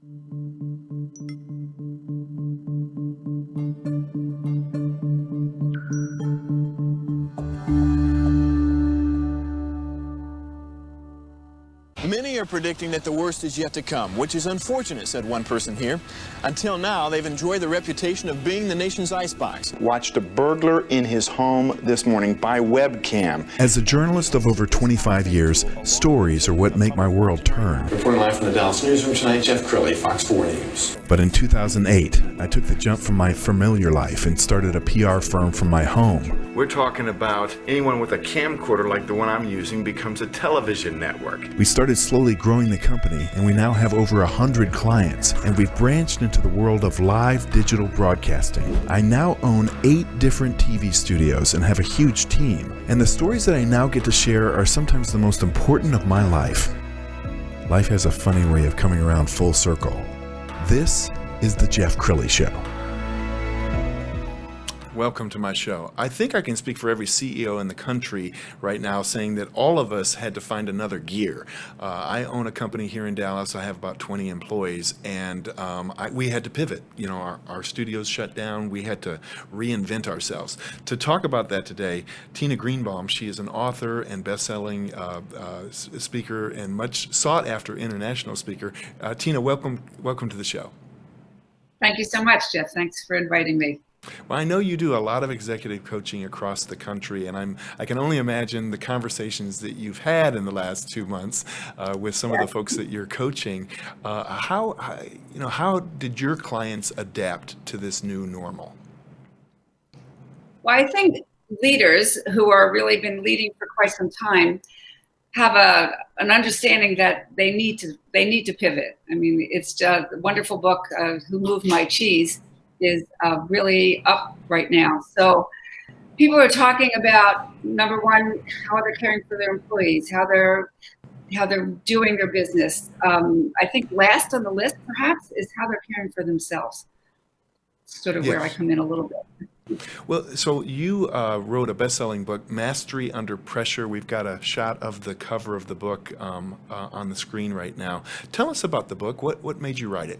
Many are predicting that the worst is yet to come, which is unfortunate, said one person here. Until now, they've enjoyed the reputation of being the nation's icebox. Watched a burglar in his home this morning by webcam. As a journalist of over 25 years, stories are what make my world turn. Reporting live from the Dallas newsroom tonight, Jeff Crilley, Fox 4 News. But in 2008, I took the jump from my familiar life and started a PR firm from my home. We're talking about anyone with a camcorder like the one I'm using becomes a television network. We started slowly growing the company, and we now have over 100 clients, and we've branched into the world of live digital broadcasting. I now own 8 different TV studios and have a huge team, and the stories that I now get to share are sometimes the most important of my life. Life has a funny way of coming around full circle. This is the Jeff Crilley Show. Welcome to my show. I think I can speak for every CEO in the country right now saying that all of us had to find another gear. I own a company here in Dallas. I have about 20 employees, and we had to pivot. You know, our studios shut down. We had to reinvent ourselves. To talk about that today, Tina Greenbaum, she is an author and best-selling speaker and much sought-after international speaker. Tina, welcome to the show. Thank you so much, Jeff. Thanks for inviting me. Well, I know you do a lot of executive coaching across the country, and I can only imagine the conversations that you've had in the last 2 months with some of the folks that you're coaching. How did your clients adapt to this new normal? Well, I think leaders who are really been leading for quite some time have an understanding that they need to pivot. I mean, it's a wonderful book, Who Moved My Cheese, is really up right now. So people are talking about, number one, how they're caring for their employees, how they're doing their business. I think last on the list, perhaps, is how they're caring for themselves. Sort of where I come in a little bit. Well, so you wrote a best-selling book, Mastery Under Pressure. We've got a shot of the cover of the book on the screen right now. Tell us about the book. What made you write it?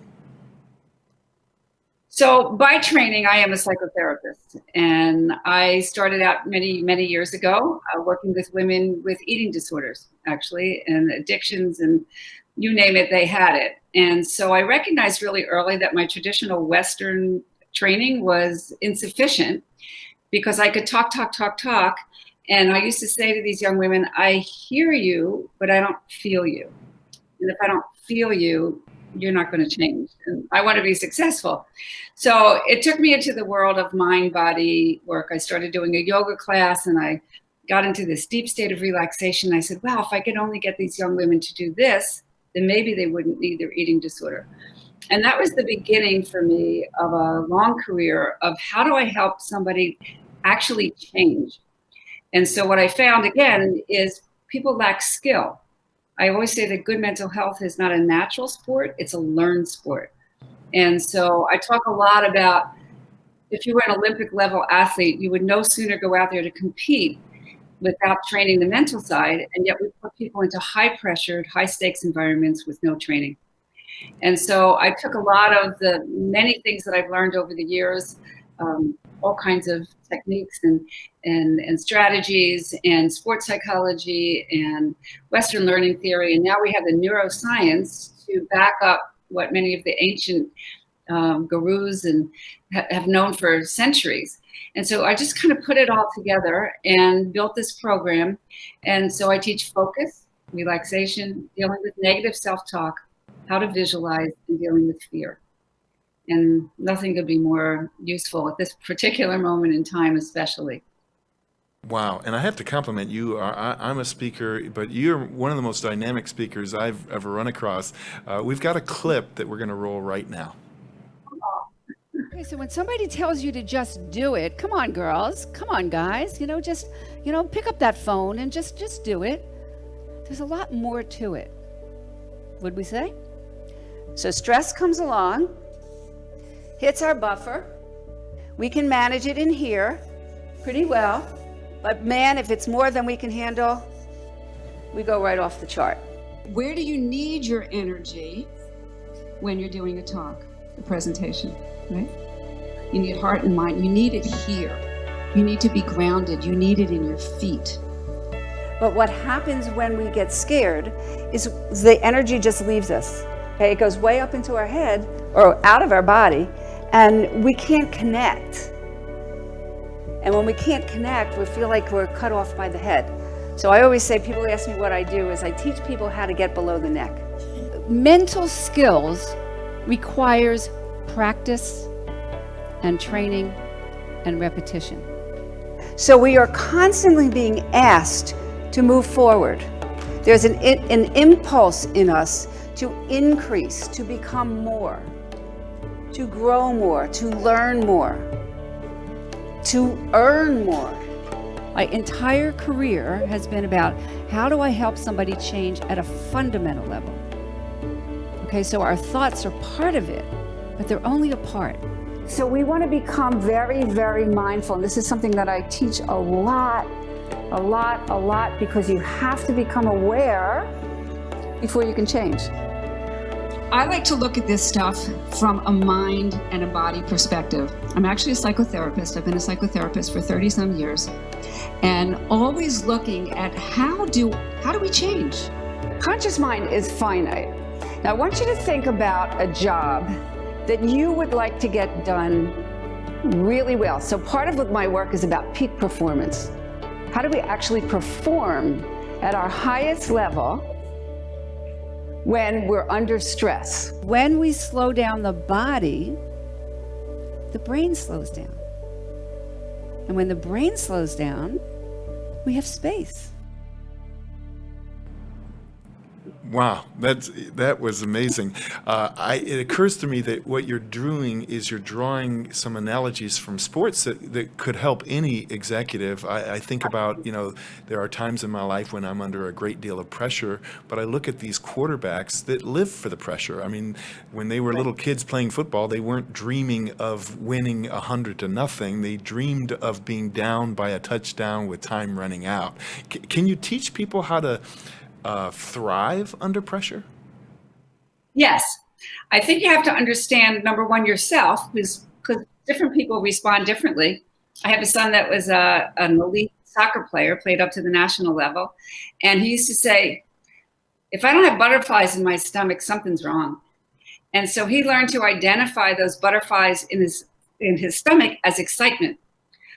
So by training, I am a psychotherapist, and I started out many, many years ago working with women with eating disorders, actually, and addictions, and you name it, they had it. And so I recognized really early that my traditional Western training was insufficient because I could talk. And I used to say to these young women, I hear you, but I don't feel you. And if I don't feel you, you're not going to change. And I want to be successful. So it took me into the world of mind-body work. I started doing a yoga class, and I got into this deep state of relaxation. I said, wow, if I could only get these young women to do this, then maybe they wouldn't need their eating disorder. And that was the beginning for me of a long career of how do I help somebody actually change? And so what I found, again, is people lack skill. I always say that good mental health is not a natural sport, it's a learned sport. And so I talk a lot about if you were an Olympic level athlete, you would no sooner go out there to compete without training the mental side, and yet we put people into high pressured, high stakes environments with no training. And so I took a lot of the many things that I've learned over the years, all kinds of techniques and strategies and sports psychology and Western learning theory. And now we have the neuroscience to back up what many of the ancient gurus and have known for centuries. And so I just kind of put it all together and built this program. And so I teach focus, relaxation, dealing with negative self-talk, how to visualize, and dealing with fear. And nothing could be more useful at this particular moment in time, especially. Wow. And I have to compliment you. I'm a speaker, but you're one of the most dynamic speakers I've ever run across. We've got a clip that we're going to roll right now. Okay, so when somebody tells you to just do it, come on, girls, come on, guys, just pick up that phone and just do it. There's a lot more to it, would we say? So stress comes along, hits our buffer. We can manage it in here pretty well, but man, if it's more than we can handle, we go right off the chart. Where do you need your energy? when you're doing a talk, a presentation, right? You need heart and mind. You need it here. You need to be grounded. You need it in your feet. But what happens when we get scared is the energy just leaves us. Okay, it goes way up into our head or out of our body, and we can't connect. And when we can't connect, we feel like we're cut off by the head. So I always say, people ask me what I do, is I teach people how to get below the neck. Mental skills requires practice and training and repetition. So we are constantly being asked to move forward. There's an impulse in us to increase, to become more, to grow more, to learn more, to earn more. My entire career has been about how do I help somebody change at a fundamental level. Okay, so our thoughts are part of it, but they're only a part. So we want to become very, very mindful. And this is something that I teach a lot, because you have to become aware before you can change. I like to look at this stuff from a mind and a body perspective. I'm actually a psychotherapist. I've been a psychotherapist for 30 some years, and always looking at how do we change? Conscious mind is finite. Now I want you to think about a job that you would like to get done really well. So part of my work is about peak performance. How do we actually perform at our highest level when we're under stress? When we slow down the body, the brain slows down. And when the brain slows down, we have space. Wow, that was amazing. It occurs to me that what you're doing is you're drawing some analogies from sports that could help any executive. I think about, there are times in my life when I'm under a great deal of pressure, but I look at these quarterbacks that live for the pressure. I mean, when they were little kids playing football, they weren't dreaming of winning 100-0. They dreamed of being down by a touchdown with time running out. Can you teach people how to thrive under pressure? Yes. I think you have to understand, number one, yourself, because different people respond differently. I have a son that was an elite soccer player, played up to the national level. And he used to say, if I don't have butterflies in my stomach, something's wrong. And so he learned to identify those butterflies in his stomach as excitement.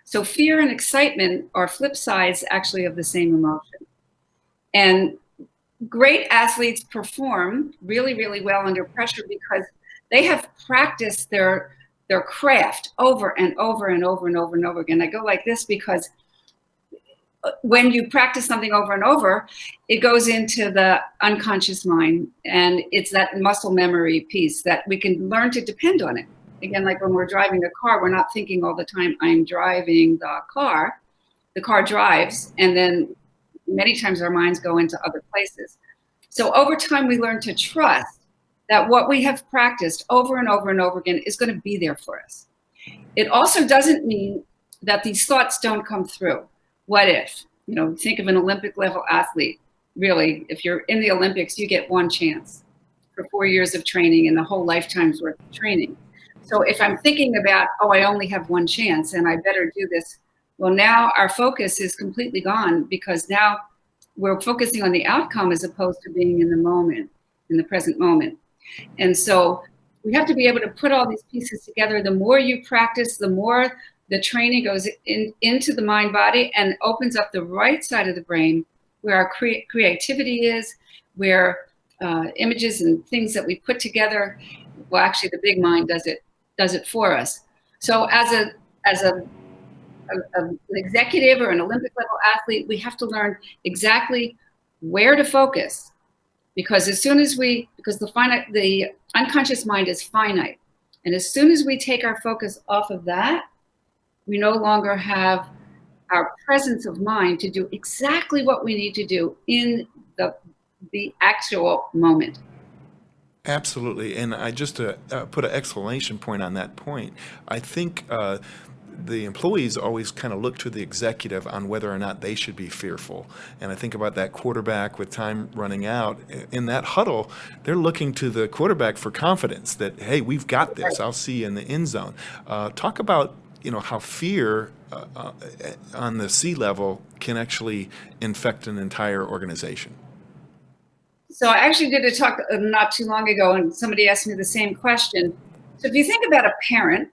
So fear and excitement are flip sides actually of the same emotion. And great athletes perform really, really well under pressure because they have practiced their craft over and over and over and over and over again. I go like this because when you practice something over and over, it goes into the unconscious mind, and it's that muscle memory piece that we can learn to depend on it. Again, like when we're driving a car, we're not thinking all the time, I'm driving the car. The car drives, and then many times our minds go into other places. So over time, we learn to trust that what we have practiced over and over and over again is going to be there for us. It also doesn't mean that these thoughts don't come through. What if? Think of an Olympic level athlete. Really, if you're in the Olympics, you get one chance for 4 years of training and a whole lifetime's worth of training. So if I'm thinking about, I only have one chance and I better do this, well, now our focus is completely gone because now we're focusing on the outcome as opposed to being in the moment, in the present moment. And so we have to be able to put all these pieces together. The more you practice, the more the training goes into the mind body and opens up the right side of the brain where our creativity is, where images and things that we put together, well, actually the big mind does it for us. So as an executive or an Olympic level athlete, we have to learn exactly where to focus, because the unconscious mind is finite, and as soon as we take our focus off of that, we no longer have our presence of mind to do exactly what we need to do in the actual moment. Absolutely, and I just put an exclamation point on that point. I think the employees always kind of look to the executive on whether or not they should be fearful. And I think about that quarterback with time running out. In that huddle, they're looking to the quarterback for confidence that, hey, we've got this. I'll see you in the end zone. Talk about, how fear on the C level can actually infect an entire organization. So I actually did a talk not too long ago, and somebody asked me the same question. So if you think about a parent,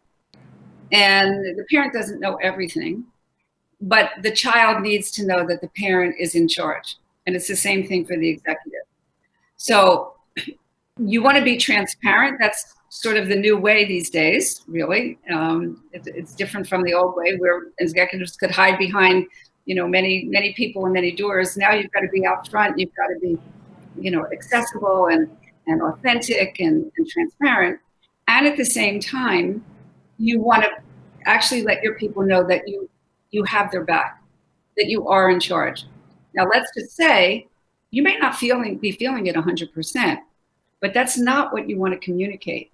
and the parent doesn't know everything, but the child needs to know that the parent is in charge. And it's the same thing for the executive. So you want to be transparent. That's sort of the new way these days, really. It's different from the old way where executives could hide behind, many people and many doors. Now you've got to be out front. You've got to be, accessible and authentic and transparent. And at the same time, you want to actually let your people know that you have their back, that you are in charge. Now, let's just say you may not be feeling it 100%, but that's not what you want to communicate.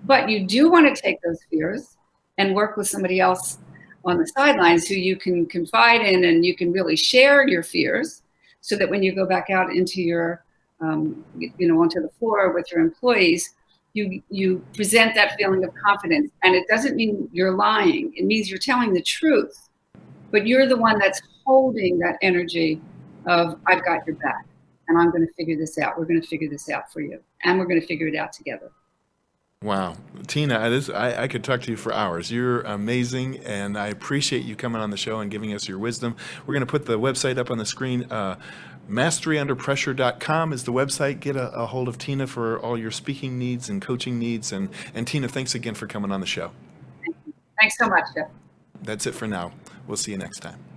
But you do want to take those fears and work with somebody else on the sidelines who you can confide in, and you can really share your fears so that when you go back out into your, onto the floor with your employees, you present that feeling of confidence. And it doesn't mean you're lying. It means you're telling the truth, but you're the one that's holding that energy of, I've got your back and I'm going to figure this out. We're going to figure this out for you, and we're going to figure it out together. Wow. Tina, I could talk to you for hours. You're amazing, and I appreciate you coming on the show and giving us your wisdom. We're going to put the website up on the screen. MasteryUnderPressure.com is the website. Get a hold of Tina for all your speaking needs and coaching needs. And Tina, thanks again for coming on the show. Thanks so much, Jeff. That's it for now. We'll see you next time.